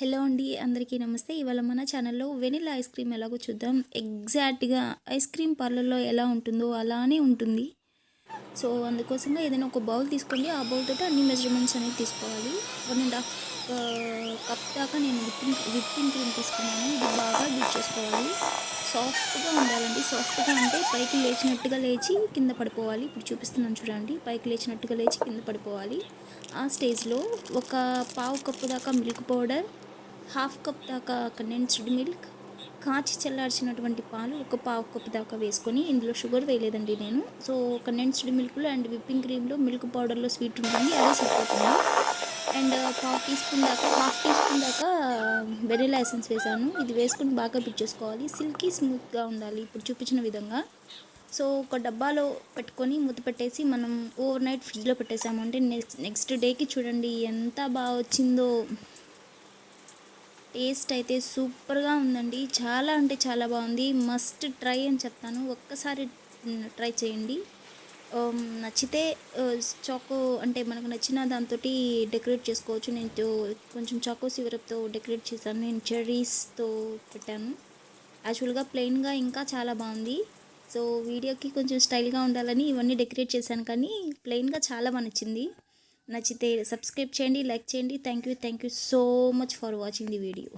Hello అండి, అందరికీ నమస్తే. ఇవాళ మన ఛానల్లో వెనిలా ఐస్ క్రీమ్ ఎలాగో చూద్దాం. ఎగ్జాక్ట్గా ఐస్ క్రీమ్ పార్లర్లో ఎలా ఉంటుందో అలానే ఉంటుంది. సో అందుకోసంగా ఏదైనా ఒక బౌల్ తీసుకోండి. ఆ బౌల్ తోటి అన్ని మెజర్మెంట్స్ అనేది తీసుకోవాలి. 1.5 కప్ దాకా నేను విప్పింగ్ క్రీమ్ తీసుకున్నాను. ఇది బాగా బీట్ చేసుకోవాలి. సాఫ్ట్గా ఉండాలండి. సాఫ్ట్గా అంటే పైకి లేచినట్టుగా లేచి కింద పడిపోవాలి. ఇప్పుడు చూపిస్తున్నాను చూడండి. పైకి లేచినట్టుగా లేచి కింద పడిపోవాలి. ఆ స్టేజ్లో ఒక పావు కప్పు దాకా మిల్క్ పౌడర్, హాఫ్ కప్ దాకా కండెన్స్డ్ మిల్క్, కాచి చల్లార్చినటువంటి పాలు ఒక పావు కప్ దాకా వేసుకొని, ఇందులో షుగర్ వేయలేదండి నేను. సో కండెన్స్డ్ మిల్క్లో అండ్ విప్పింగ్ క్రీమ్లో మిల్క్ పౌడర్లో స్వీట్ ఉంటుంది, అదే సరిపోతుంది. అండ్ హాఫ్ టీ స్పూన్ దాకా వెనిలా ఎసెన్స్ వేసాను. ఇది వేసుకుని బాగా పిచ్చేసుకోవాలి. సిల్కీ స్మూత్గా ఉండాలి ఇప్పుడు చూపించిన విధంగా. సో ఒక డబ్బాలో పెట్టుకొని మూత పెట్టేసి మనం ఓవర్ నైట్ ఫ్రిడ్జ్లో పెట్టేసామంటే నెక్స్ట్ డేకి చూడండి ఎంత బాగా వచ్చిందో. టేస్ట్ అయితే సూపర్గా ఉందండి. చాలా అంటే చాలా బాగుంది. మస్ట్ ట్రై అని చెప్తాను. ఒక్కసారి ట్రై చేయండి. నచ్చితే చాకో అంటే మనకు నచ్చిన దాంతో డెకరేట్ చేసుకోవచ్చు. నేను కొంచెం చాకో సిరప్తో డెకరేట్ చేశాను. నేను చెర్రీస్తో పెట్టాను. యాక్చువల్గా ప్లెయిన్గా ఇంకా చాలా బాగుంది. సో వీడియోకి కొంచెం స్టైల్గా ఉండాలని ఇవన్నీ డెకరేట్ చేశాను, కానీ ప్లెయిన్గా చాలా బాగా నచ్చింది. నచ్చితే సబ్స్క్రైబ్ చేయండి, లైక్ చేయండి. Thank you so much for watching the video.